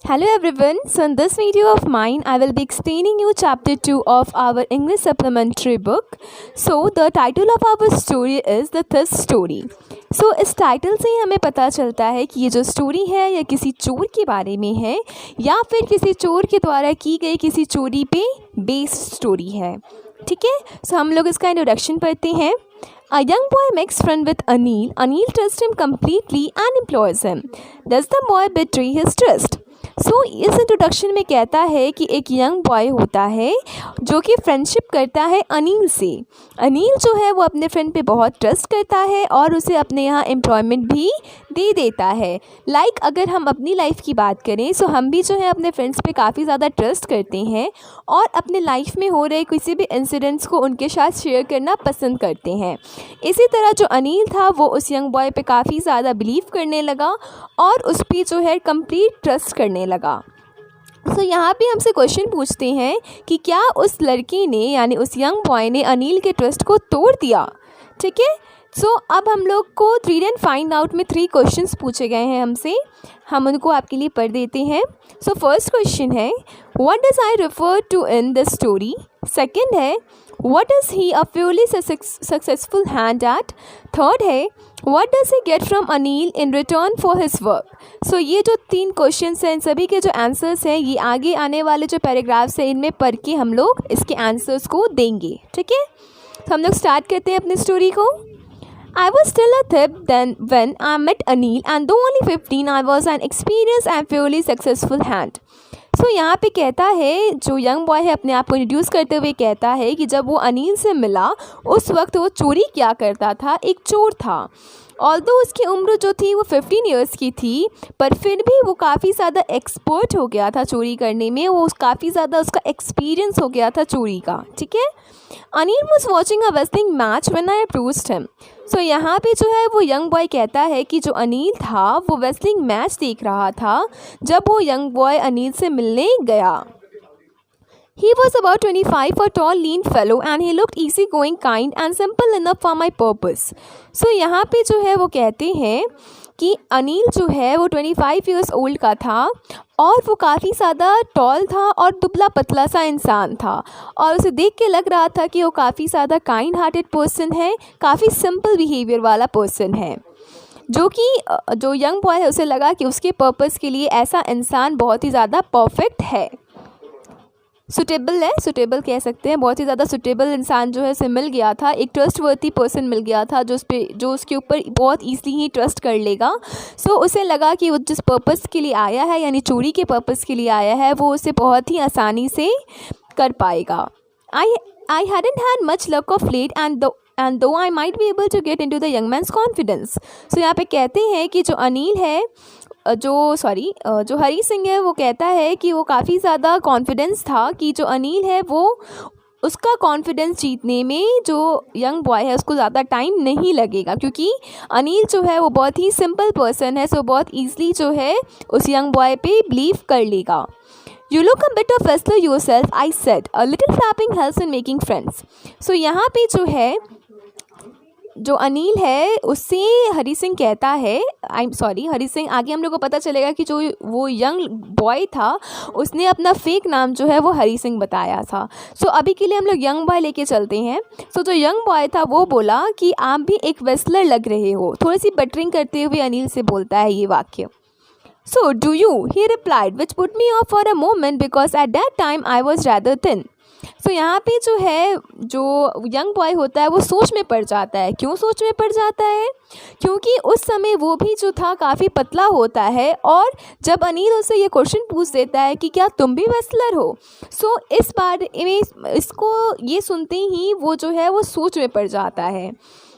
Hello everyone. So in this video of mine, I will be explaining you chapter 2 of our English supplementary book. So the title of our story is The Thief Story. So इस title से ही हमें पता चलता है कि ये जो story है यह किसी चोर के बारे में है या फिर किसी चोर के द्वारा की गई किसी चोरी पे बेस्ड स्टोरी है। ठीक है, सो हम लोग इसका इंट्रोडक्शन पढ़ते हैं। A young boy makes friend with Anil. Anil trusts him completely and employs him. Does the boy betray his trust? सो इस इंट्रोडक्शन में कहता है कि एक यंग बॉय होता है जो कि फ्रेंडशिप करता है अनिल से। अनिल जो है वो अपने फ्रेंड पे बहुत ट्रस्ट करता है और उसे अपने यहाँ एम्प्लॉयमेंट भी दे देता है। अगर हम अपनी लाइफ की बात करें सो हम भी जो है अपने फ्रेंड्स पे काफ़ी ज़्यादा ट्रस्ट करते हैं और अपने लाइफ में हो रहे किसी भी इंसिडेंट्स को उनके साथ शेयर करना पसंद करते हैं। इसी तरह जो अनिल था वो उस यंग बॉय पे काफ़ी ज़्यादा बिलीव करने लगा और उस पर जो है कंप्लीट ट्रस्ट करने लगा। सो यहाँ पे हमसे क्वेश्चन पूछते हैं कि क्या उस लड़के ने यानी उस यंग बॉय ने अनिल के ट्रस्ट को तोड़ दिया। ठीक है, सो अब हम लोग को रीड एंड फाइंड आउट में 3 क्वेश्चंस पूछे गए हैं हमसे, हम उनको आपके लिए पढ़ देते हैं। सो फर्स्ट क्वेश्चन है what does I refer to in this story. Second है what is he a purely successful hand at. Third है what does he get from Anil in return for his work. So ये जो 3 questions हैं इन सभी के जो answers हैं ये आगे आने वाले जो पैराग्राफ्स हैं इनमें पढ़ के हम लोग इसके आंसर्स को देंगे। ठीक है, तो हम लोग स्टार्ट करते हैं अपनी स्टोरी को। I was still a thief then when I met Anil, and though only 15, I was an experienced and purely successful hand. सो यहाँ पे कहता है जो यंग बॉय है अपने आप को इंट्रोड्यूस करते हुए कहता है कि जब वो अनिल से मिला उस वक्त वो चोरी क्या करता था, एक चोर था। ऑल्दो उसकी उम्र जो थी वो 15 इयर्स की थी पर फिर भी वो काफ़ी ज़्यादा एक्सपर्ट हो गया था चोरी करने में, वो काफ़ी ज़्यादा उसका एक्सपीरियंस हो गया था चोरी का। ठीक है, Anil was watching a wrestling match when I approached him. So यहाँ पे जो है वो यंग बॉय कहता है कि जो अनिल था वो रेसलिंग मैच देख रहा था जब वो यंग बॉय अनिल से मिलने गया। He was about 25, a tall, lean fellow, and he looked easygoing, kind, and simple enough for my purpose. So यहाँ पे जो है वो कहते हैं कि अनिल जो है वो 25 इयर्स ओल्ड का था और वो काफ़ी ज़्यादा टॉल था और दुबला पतला सा इंसान था और उसे देख के लग रहा था कि वो काफ़ी ज़्यादा काइंड हार्टेड पर्सन है, काफ़ी सिंपल बिहेवियर वाला पर्सन है। जो यंग बॉय है उसे लगा कि उसके पर्पस के लिए ऐसा इंसान बहुत ही ज़्यादा परफेक्ट है, सुटेबल है, सुटेबल कह सकते हैं, बहुत ही ज़्यादा सुटेबल इंसान जो है उसे मिल गया था। एक ट्रस्टवर्थी पर्सन मिल गया था जो उसके ऊपर बहुत ईज़िली ही ट्रस्ट कर लेगा। सो उसे लगा कि वो जिस पर्पस के लिए आया है यानी चोरी के पर्पस के लिए आया है वो उसे बहुत ही आसानी से कर पाएगा। I hadn't had much luck of late and though I might be able to get into the young man's confidence. So यहाँ पे कहते हैं कि जो अनिल है जो हरी सिंह है वो कहता है कि वो काफ़ी ज़्यादा कॉन्फिडेंस था कि जो अनिल है वो उसका कॉन्फिडेंस जीतने में जो यंग बॉय है उसको ज़्यादा टाइम नहीं लगेगा क्योंकि अनिल जो है वो बहुत ही सिंपल पर्सन है, सो बहुत ईज़िली जो है उस यंग बॉय पे बिलीव कर लेगा। You look a bit of wrestler yourself, I said. A little flapping helps in making friends. So यहाँ पे जो है जो अनिल है उससे हरी सिंह कहता है हरी सिंह आगे हम लोग को पता चलेगा कि जो वो यंग बॉय था उसने अपना फेक नाम जो है वो हरी सिंह बताया था। सो अभी के लिए हम लोग यंग बॉय लेके चलते हैं। सो जो यंग बॉय था वो बोला कि आप भी एक रेसलर लग रहे हो, थोड़ी सी बटरिंग करते हुए अनिल से बोलता है ये वाक्य। So do you? He replied, which put me off for a moment because at that time I was rather thin. So यहाँ पे जो है जो यंग बॉय होता है वो सोच में पड़ जाता है। क्यों सोच में पड़ जाता है? क्योंकि उस समय वो भी जो था काफ़ी पतला होता है और जब अनिल उससे ये क्वेश्चन पूछ देता है कि क्या तुम भी रेसलर हो, सो इस बार में इसको ये सुनते ही वो जो है वो सोच में पड़ जाता है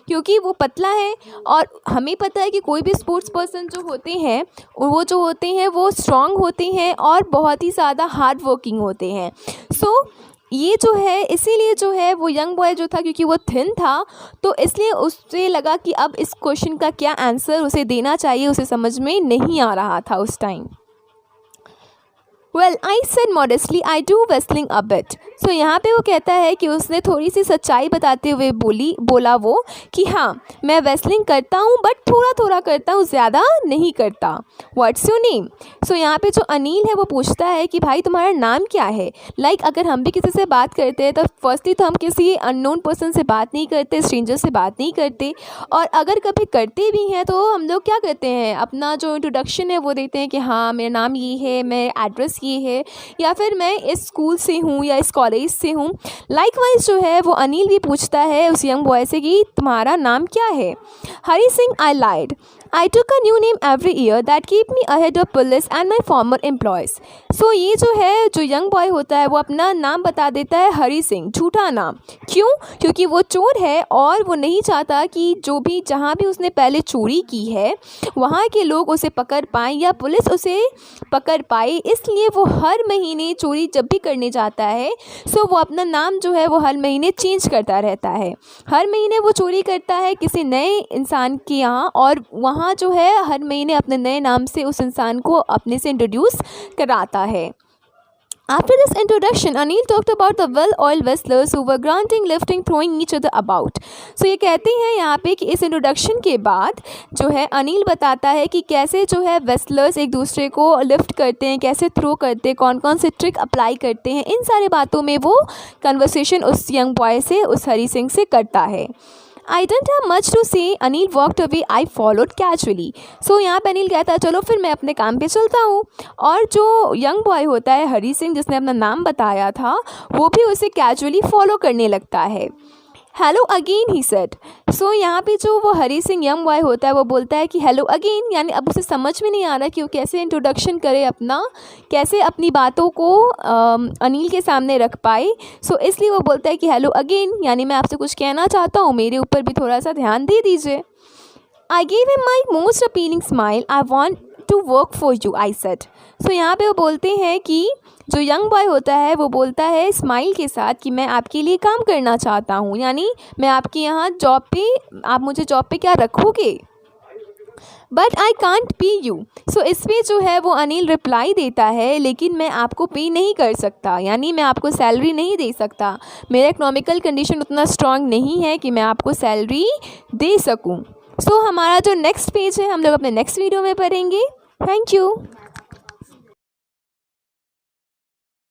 क्योंकि वो पतला है और हमें पता है कि कोई भी स्पोर्ट्स पर्सन जो होते हैं वो स्ट्रॉन्ग होते हैं और बहुत ही ज़्यादा हार्ड वर्किंग होते हैं। सो ये जो है इसीलिए जो है वो यंग बॉय जो था क्योंकि वो थिन था तो इसलिए उसे लगा कि अब इस क्वेश्चन का क्या आंसर उसे देना चाहिए, उसे समझ में नहीं आ रहा था उस time. Well I said modestly I do wrestling a bit. So यहाँ पे वो कहता है कि उसने थोड़ी सी सच्चाई बताते हुए बोला वो कि हाँ मैं वेस्लिंग करता हूँ बट थोड़ा थोड़ा करता हूँ, ज़्यादा नहीं करता। What's your name? सो यहाँ पे जो अनिल है वो पूछता है कि भाई तुम्हारा नाम क्या है। लाइक अगर हम भी किसी से बात करते हैं तो फर्स्टली तो हम किसी अननोन पर्सन से बात नहीं करते, स्ट्रेंजर से बात नहीं करते, और अगर कभी करते भी हैं तो हम लोग क्या करते हैं, अपना जो इंट्रोडक्शन है वो देते हैं कि हाँ मेरा नाम ये है, मेरा एड्रेस ये है, या फिर मैं इस स्कूल से हूँ या इस कॉलेज से हूँ। लाइकवाइज जो है वो अनिल भी पूछता है उस यंग बॉय से कि तुम्हारा नाम क्या है। Hari Singh I lied, I took a new name every year that keep me ahead of police and my former employers. So ये जो है जो यंग बॉय होता है वो अपना नाम बता देता है हरी सिंह, झूठा नाम। क्यों? क्योंकि वो चोर है और वो नहीं चाहता कि जो भी जहाँ भी उसने पहले चोरी की है वहाँ के लोग उसे पकड़ पाएँ या पुलिस उसे पकड़ पाए, इसलिए वो हर महीने चोरी जब भी करने जाता है सो वो अपना नाम जो है वो हर महीने चेंज करता रहता है। हर महीने वो चोरी करता है किसी नए इंसान के यहाँ, और वहाँ जो है हर महीने अपने नए नाम से उस इंसान को अपने से इंट्रोड्यूस कराता है। After this introduction, Anil talked about the well-oiled wrestlers who were grunting, lifting, throwing each other about. So ये कहते हैं यहाँ पे कि इस इंट्रोडक्शन के बाद जो है अनिल बताता है कि कैसे जो है वेस्लर्स एक दूसरे को लिफ्ट करते हैं, कैसे थ्रो करते हैं, कौन कौन से ट्रिक अप्लाई करते हैं। इन सारी बातों में वो कन्वर्सेशन उस यंग बॉय से, उस हरी सिंह से करता है। I didn't have much to say, Anil walked away, I followed casually. So यहाँ पे अनिल कहता है चलो फिर मैं अपने काम पे चलता हूँ, और जो यंग बॉय होता है हरी सिंह जिसने अपना नाम बताया था वो भी उसे कैजुअली फॉलो करने लगता है। Hello again he said. So यहाँ पे जो वो हरी सिंह यंग बॉय होता है वो बोलता है कि हेलो अगेन, यानी अब उसे समझ में नहीं आ रहा कि वो कैसे इंट्रोडक्शन करे अपना, कैसे अपनी बातों को अनिल के सामने रख पाए। सो इसलिए वो बोलता है कि हेलो अगेन, यानी मैं आपसे कुछ कहना चाहता हूँ, मेरे ऊपर भी थोड़ा सा ध्यान दे दीजिए। I gave him my most appealing smile, I want to work for you, I said. So यहाँ पे वो बोलते हैं कि जो यंग बॉय होता है वो बोलता है स्माइल के साथ कि मैं आपके लिए काम करना चाहता हूँ, यानी मैं आपके यहाँ जॉब पे, आप मुझे जॉब पे क्या रखोगे, but I can't pay you. So इस पर जो है वो अनिल रिप्लाई देता है लेकिन मैं आपको पे नहीं कर सकता, यानी मैं आपको सैलरी नहीं दे सकता, मेरा इकोनॉमिकल कंडीशन उतना स्ट्रांग नहीं है कि मैं आपको सैलरी दे सकूँ। सो हमारा जो नेक्स्ट पेज है हम लोग अपने नेक्स्ट वीडियो में पढ़ेंगे। Thank you.